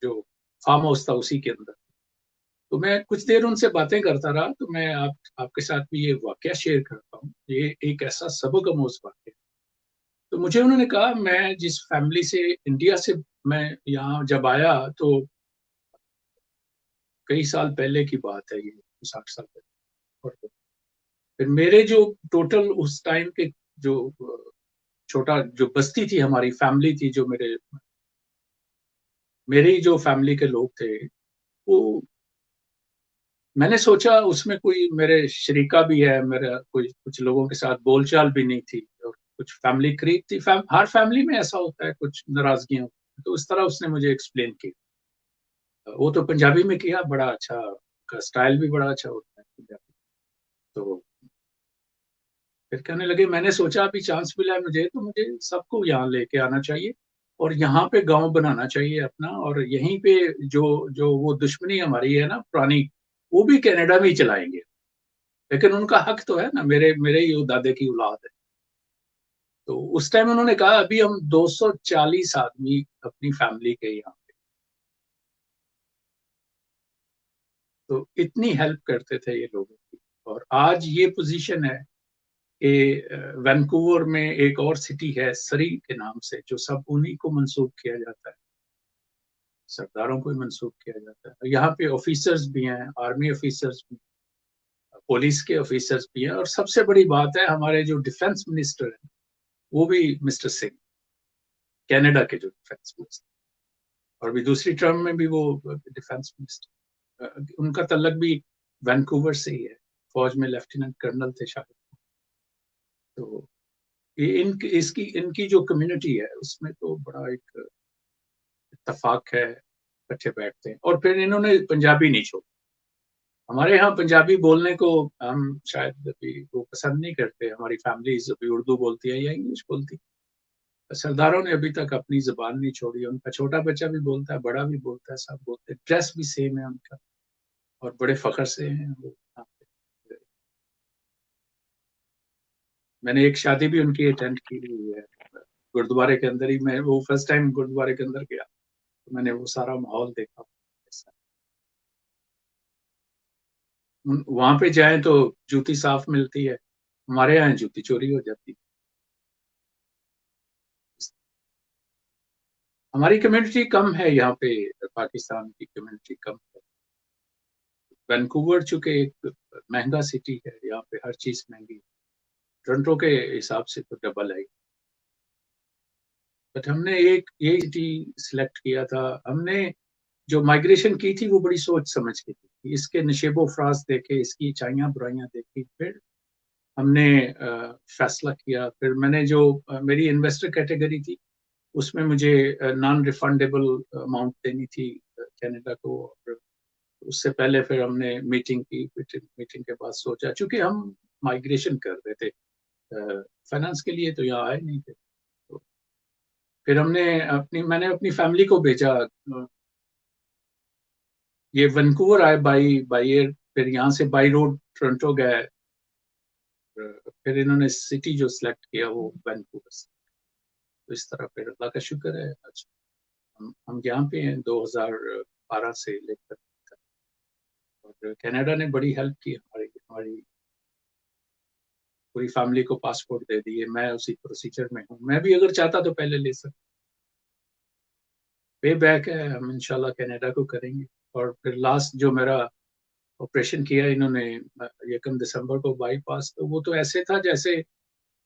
Speaker 2: जो फार्म हाउस था उसी के अंदर। तो मैं कुछ देर उनसे बातें करता रहा, तो मैं आपके साथ भी ये वाकया शेयर करता हूँ। ये एक ऐसा सबक आमोज वाकया। तो मुझे उन्होंने कहा, मैं जिस फैमिली से इंडिया से मैं यहाँ जब आया, तो कई साल पहले की बात है, ये 60 साल पहले। और फिर मेरे जो टोटल उस टाइम के जो छोटा जो बस्ती थी, हमारी फैमिली थी, जो मेरी जो फैमिली के लोग थे, वो मैंने सोचा उसमें कोई मेरे शरीका भी है, मेरा कोई कुछ लोगों के साथ बोलचाल भी नहीं थी, और कुछ फैमिली करीब थी। हर फैमिली में ऐसा होता है, कुछ नाराजगियां। तो उस तरह उसने मुझे एक्सप्लेन की। वो तो पंजाबी में किया, बड़ा अच्छा, का स्टाइल भी बड़ा अच्छा होता है पंजाबी। तो फिर कहने लगे, मैंने सोचा अभी चांस मिला है मुझे, तो मुझे सबको यहाँ लेके आना चाहिए, और यहाँ पे गांव बनाना चाहिए अपना, और यहीं पे जो जो वो दुश्मनी हमारी है ना पुरानी, वो भी कनाडा में ही चलाएंगे। लेकिन उनका हक तो है ना, मेरे मेरे ही दादे की औलाद है। तो उस टाइम उन्होंने कहा, अभी हम 240 आदमी अपनी फैमिली के यहाँ पे। तो इतनी हेल्प करते थे ये लोगों की। और आज ये पोजीशन है कि वैंकूवर में एक और सिटी है सरी के नाम से, जो सब उन्हीं को मंसूब किया जाता है, सरदारों को ही मंसूब किया जाता है। यहाँ पे ऑफिसर्स भी हैं, आर्मी ऑफिसर्स भी, पुलिस के ऑफिसर्स भी हैं, और सबसे बड़ी बात है, हमारे जो डिफेंस मिनिस्टर हैं वो भी मिस्टर सिंह, कनाडा के जो डिफेंस मिनिस्टर, और भी दूसरी टर्म में भी वो डिफेंस मिनिस्टर, उनका तल्लक भी वैंकूवर से ही है, फौज में लेफ्टिनेंट कर्नल थे शायद। तो ये इसकी इनकी जो कम्युनिटी है उसमें तो बड़ा एक इत्तेफाक है, इकट्ठे बैठते हैं। और फिर इन्होंने पंजाबी नहीं छोड़ी। हमारे यहाँ पंजाबी बोलने को हम शायद अभी वो पसंद नहीं करते, हमारी फैमिलीज अभी उर्दू बोलती है या इंग्लिश बोलती है। सरदारों ने अभी तक अपनी जुबान नहीं छोड़ी, उनका छोटा बच्चा भी बोलता है, बड़ा भी बोलता है, सब बोलते हैं, ड्रेस भी सेम है उनका, और बड़े फखर से हैं वो यहाँ पे। मैंने एक शादी भी उनकी अटेंड की हुई है गुरुद्वारे के अंदर ही। मैं वो फर्स्ट टाइम गुरुद्वारे के अंदर गया, तो मैंने वो सारा माहौल देखा। वहां पे जाए तो जूती साफ मिलती है, हमारे यहाँ जूती चोरी हो जाती है। हमारी कम्युनिटी कम है यहाँ पे, पाकिस्तान की कम्युनिटी कम है। वैंकूवर चूंकि एक महंगा सिटी है, यहाँ पे हर चीज महंगी है, टोरंटो के हिसाब से तो डबल है। बट हमने एक ये सिटी सिलेक्ट किया था, हमने जो माइग्रेशन की थी वो बड़ी सोच समझ के थी, इसके नशेबो फराज देखे, इसकी अच्छाइयाँ बुराइयां देखी, फिर हमने फैसला किया। फिर मैंने जो मेरी इन्वेस्टर कैटेगरी थी, उसमें मुझे नॉन रिफंडेबल अमाउंट देनी थी कनाडा को। और उससे पहले फिर हमने मीटिंग की, मीटिंग के बाद सोचा, चूंकि हम माइग्रेशन कर रहे थे फाइनेंस के लिए, तो यहाँ आए नहीं थे। तो फिर मैंने अपनी फैमिली को भेजा, ये वैंकूवर आए बाई बाई एयर, फिर यहाँ से बाई रोड टोरंटो गए। फिर इन्होंने सिटी जो सिलेक्ट किया वो वैंकूवर से। तो इस तरह फिर अल्लाह का शुक्र है, आज हम यहाँ पे हैं 2012 से लेकर। और कनाडा ने बड़ी हेल्प की हमारी हमारी पूरी फैमिली को पासपोर्ट दे दिए। मैं उसी प्रोसीजर में हूँ, मैं भी अगर चाहता तो पहले ले सकता। वे बैक है, हम इंशाल्लाह कनाडा को करेंगे। और फिर लास्ट जो मेरा ऑपरेशन किया इन्होंने 1 दिसंबर को बाईपास, तो वो तो ऐसे था जैसे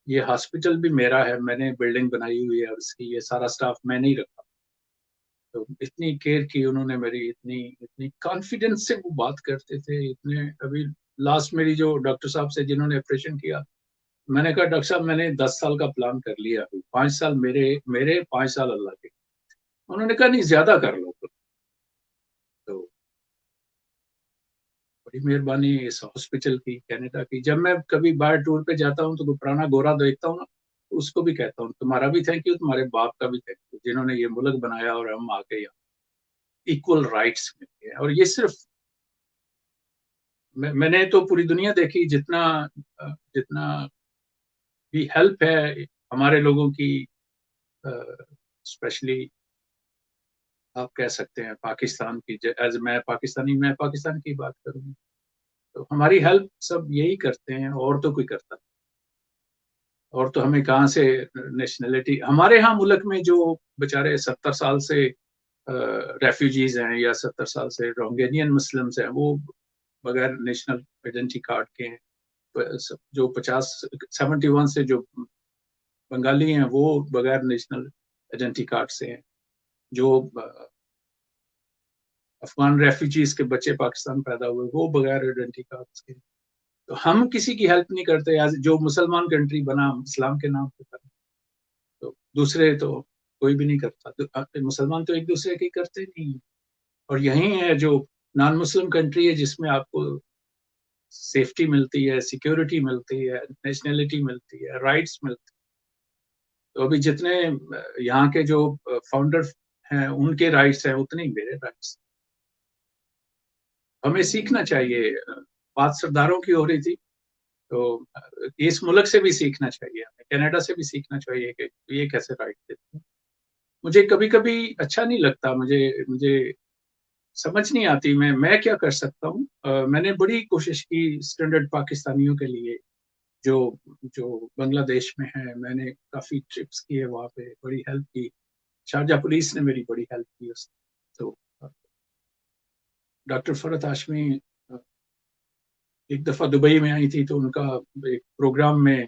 Speaker 2: ये हॉस्पिटल भी मेरा है, मैंने बिल्डिंग बनाई हुई है उसकी, ये सारा स्टाफ मैंने ही रखा। तो इतनी केयर की उन्होंने मेरी, इतनी इतनी कॉन्फिडेंस से वो बात करते थे, इतने। अभी लास्ट मेरी जो डॉक्टर साहब से जिन्होंने ऑपरेशन किया, मैंने कहा डॉक्टर साहब मैंने 10 साल का प्लान कर लिया, अभी 5 साल मेरे मेरे 5 साल अल्लाह के। उन्होंने कहा नहीं ज्यादा कर लो। तो बड़ी मेहरबानी इस हॉस्पिटल की, कनाडा की। जब मैं कभी बाहर टूर पे जाता हूँ तो कोई पुराना गोरा देखता हूँ ना, तो उसको भी कहता हूँ तुम्हारा भी थैंक यू, तुम्हारे बाप का भी थैंक यू, जिन्होंने ये मुल्क बनाया और हम आके यहाँ इक्वल राइट्स मिलते हैं। और ये सिर्फ मैंने तो पूरी दुनिया देखी, जितना जितना भी हेल्प है हमारे लोगों की, स्पेशली आप कह सकते हैं पाकिस्तान की, एज मैं पाकिस्तानी, मैं पाकिस्तान की बात करूँ तो हमारी हेल्प सब यही करते हैं, और तो कोई करता नहीं। और तो हमें कहाँ से नेशनलिटी, हमारे यहाँ मुल्क में जो बेचारे 70 साल से रेफ्यूजीज हैं या 70 साल से रोहिंग्यन मुस्लिम्स हैं, वो बगैर नेशनल आइडेंटिटी कार्ड के हैं। जो 71 से जो बंगाली हैं वो बगैर नेशनल आइडेंटिटी कार्ड से हैं। जो अफगान रेफ्यूजीज के बच्चे पाकिस्तान पैदा हुए वो बगैर आइडेंटिटी कार्ड के। तो हम किसी की हेल्प नहीं करते, जो मुसलमान कंट्री बना इस्लाम के नाम पे बना, तो दूसरे तो कोई भी नहीं करता। तो मुसलमान तो एक दूसरे की करते नहीं। और यही है जो नॉन मुस्लिम कंट्री है जिसमें आपको सेफ्टी मिलती है, सिक्योरिटी मिलती है, नेशनलिटी मिलती है, राइट्स मिलती है। तो अभी जितने यहाँ के जो फाउंडर हैं उनके राइट्स हैं, उतने ही मेरे राइट्स। हमें सीखना चाहिए। बात सरदारों की हो रही थी, तो इस मुल्क से भी सीखना चाहिए, हमें कनाडा से भी सीखना चाहिए कि ये कैसे राइट देते हैं। मुझे कभी कभी अच्छा नहीं लगता, मुझे मुझे समझ नहीं आती मैं क्या कर सकता हूँ। मैंने बड़ी कोशिश की स्टैंडर्ड पाकिस्तानियों के लिए, जो जो बांग्लादेश में है। मैंने काफी ट्रिप्स किए वहाँ पे, बड़ी हेल्प की। शारजा पुलिस ने मेरी बड़ी हेल्प की उस। तो डॉक्टर फरत हाशमी एक दफा दुबई में आई थी, तो उनका एक प्रोग्राम में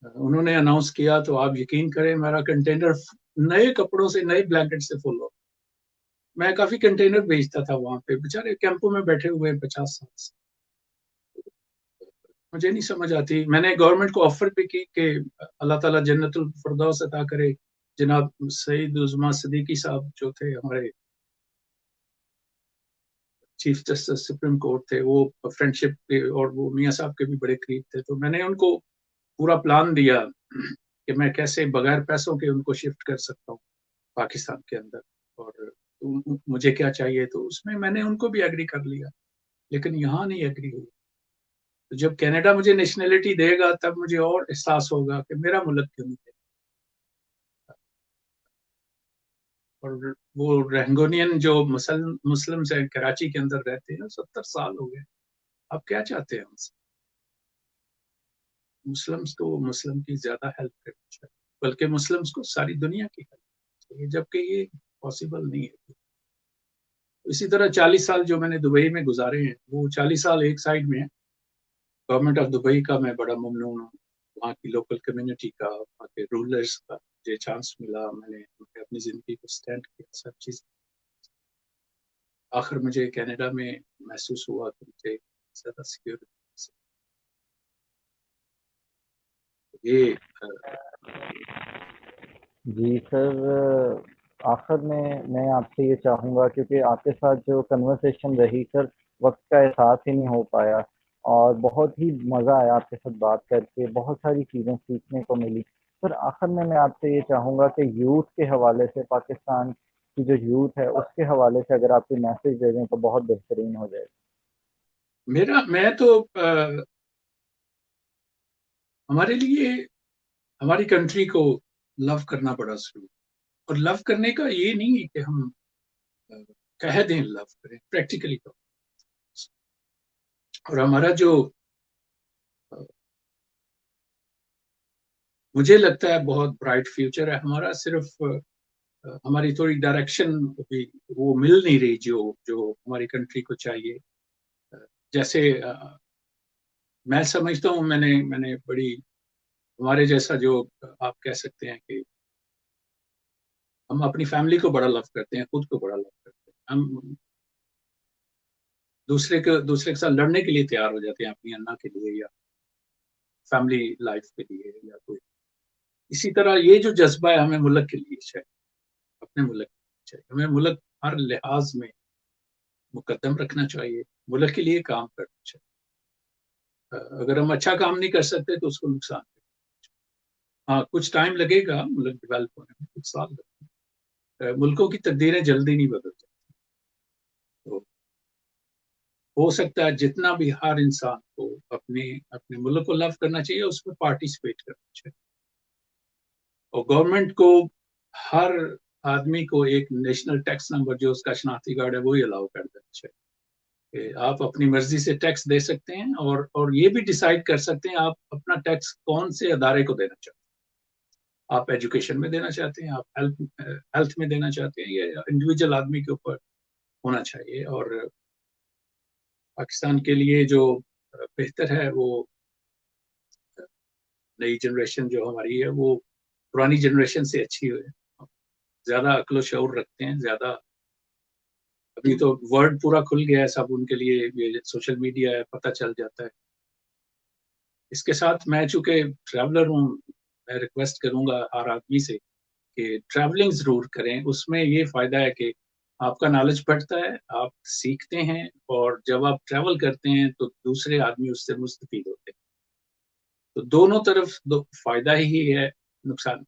Speaker 2: उन्होंने अनाउंस किया, तो आप यकीन करें मेरा कंटेनर नए कपड़ों से, नए ब्लैंकेट से फुल हो। मैं काफी कंटेनर भेजता था वहां पे, बेचारे कैंपों में बैठे हुए 50 साल से। मुझे नहीं समझ आती। मैंने गवर्नमेंट को ऑफर भी की कि अल्लाह ताला जन्नतुल फिरदौस अता करे। जनाब सईद उज़्मा सिद्दीकी साहब जो थे हमारे चीफ जस्टिस सुप्रीम कोर्ट थे, वो फ्रेंडशिप के और वो मियाँ साहब के भी बड़े करीब थे। तो मैंने उनको पूरा प्लान दिया कि मैं कैसे बगैर पैसों के उनको शिफ्ट कर सकता हूँ पाकिस्तान के अंदर, और मुझे क्या चाहिए। तो उसमें मैंने उनको भी एग्री कर लिया, लेकिन यहाँ नहीं एग्री हुई। तो जब कनाडा मुझे नेशनलिटी देगा तब मुझे और एहसास होगा कि मेरा मुल्क क्यों नहीं है। और वो रेंगोनियन जो मुस्लिम हैं कराची के अंदर रहते हैं, 70 साल हो गए। आप क्या चाहते हैं उनसे? मुस्लिम्स को मुस्लिम की ज्यादा हेल्प करनी चाहिए, बल्कि मुस्लिम्स को सारी दुनिया की हेल्प चाहिए, जबकि ये पॉसिबल नहीं है। इसी तरह 40 साल जो मैंने दुबई में गुजारे हैं, वो 40 साल एक साइड में है। गवर्नमेंट ऑफ दुबई का मैं बड़ा ममनून हूँ, वहाँ की लोकल कम्युनिटी का, वहाँ के रूलर्स का। मुझे चांस मिला, मैंने अपनी जिंदगी को स्टैंड किया, सब चीज। आखिर मुझे कनाडा में महसूस हुआ कि मुझे ज्यादा सिक्योरिटी ये।
Speaker 1: जी सर, आखिर में मैं आपसे ये चाहूँगा, क्योंकि आपके साथ जो कन्वर्सेशन रही सर, वक्त का एहसास ही नहीं हो पाया, और बहुत ही मज़ा आया आपके साथ बात करके, बहुत सारी चीज़ें सीखने को मिली। सर आखिर में मैं आपसे ये चाहूँगा कि यूथ के हवाले से, पाकिस्तान की जो यूथ है उसके हवाले से अगर आप कोई मैसेज दे दें तो बहुत बेहतरीन हो जाए।
Speaker 2: मैं तो हमारे लिए हमारी कंट्री को लव करना बड़ा जरूरी। और लव करने का ये नहीं है कि हम अ, कह दें लव करें, प्रैक्टिकली तो। और हमारा जो अ, मुझे लगता है बहुत ब्राइट फ्यूचर है हमारा, सिर्फ हमारी थोड़ी डायरेक्शन भी वो मिल नहीं रही जो जो हमारी कंट्री को चाहिए। जैसे मैं समझता हूँ, मैंने मैंने बड़ी हमारे जैसा जो आप कह सकते हैं कि हम अपनी फैमिली को बड़ा लव करते हैं, खुद को बड़ा लव करते हैं, हम दूसरे के साथ लड़ने के लिए तैयार हो जाते हैं अपनी अन्ना के लिए या फैमिली लाइफ के लिए या कोई। इसी तरह ये जो जज्बा है हमें मुल्क के लिए चाहिए, अपने मुल्क के लिए चाहिए। हमें मुल्क हर लिहाज में मुकद्दम रखना चाहिए, मुल्क के लिए काम करना चाहिए। अगर हम अच्छा काम नहीं कर सकते तो उसको नुकसान है। हाँ, कुछ टाइम लगेगा मुल्क डेवलप होने में, कुछ साल लगेंगे। मुल्कों की तकदीरें जल्दी नहीं बदलती, तो हो सकता है जितना भी हर इंसान को अपने अपने मुल्क को लव करना चाहिए, उसमें पार्टिसिपेट करना चाहिए। और गवर्नमेंट को हर आदमी को एक नेशनल टैक्स नंबर जो उसका शनाख्ती कार्ड है वही अलाउ कर देना चाहिए कि आप अपनी मर्जी से टैक्स दे सकते हैं, और ये भी डिसाइड कर सकते हैं आप अपना टैक्स कौन से अदारे को देना चाहते हैं। आप एजुकेशन में देना चाहते हैं, आप हेल्थ में देना चाहते हैं, ये इंडिविजुअल आदमी के ऊपर होना चाहिए। और पाकिस्तान के लिए जो बेहतर है वो नई जनरेशन जो हमारी है वो पुरानी जनरेशन से अच्छी है, ज्यादा अक्ल शऊर रखते हैं, ज्यादा। अभी तो वर्ल्ड पूरा खुल गया है, सब उनके लिए ये सोशल मीडिया है, पता चल जाता है। इसके साथ मैं चूंकि ट्रैवलर हूँ, मैं रिक्वेस्ट करूंगा हर आदमी से कि ट्रैवलिंग जरूर करें। उसमें ये फायदा है कि आपका नॉलेज बढ़ता है, आप सीखते हैं, और जब आप ट्रैवल करते हैं तो दूसरे आदमी उससे मुस्तफीद होते हैं। तो दोनों तरफ दो फायदा ही है, नुकसान।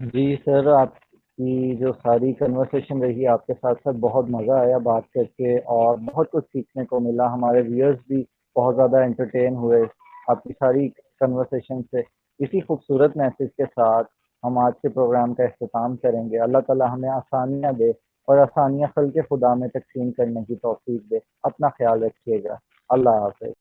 Speaker 1: जी सर, आपकी जो सारी कन्वर्सेशन रही आपके साथ साथ बहुत मज़ा आया बात करके और बहुत कुछ सीखने को मिला। हमारे व्यूअर्स भी बहुत ज़्यादा एंटरटेन हुए आपकी सारी कन्वर्सेशन से। इसी खूबसूरत मैसेज के साथ हम आज के प्रोग्राम का इख्तिताम करेंगे। अल्लाह ताला हमें आसानियाँ दे और आसानियाँ खल्क़ खुदा में तकसीम करने की तौफीक दे। अपना ख्याल रखिएगा। अल्लाह हाफ़िज़।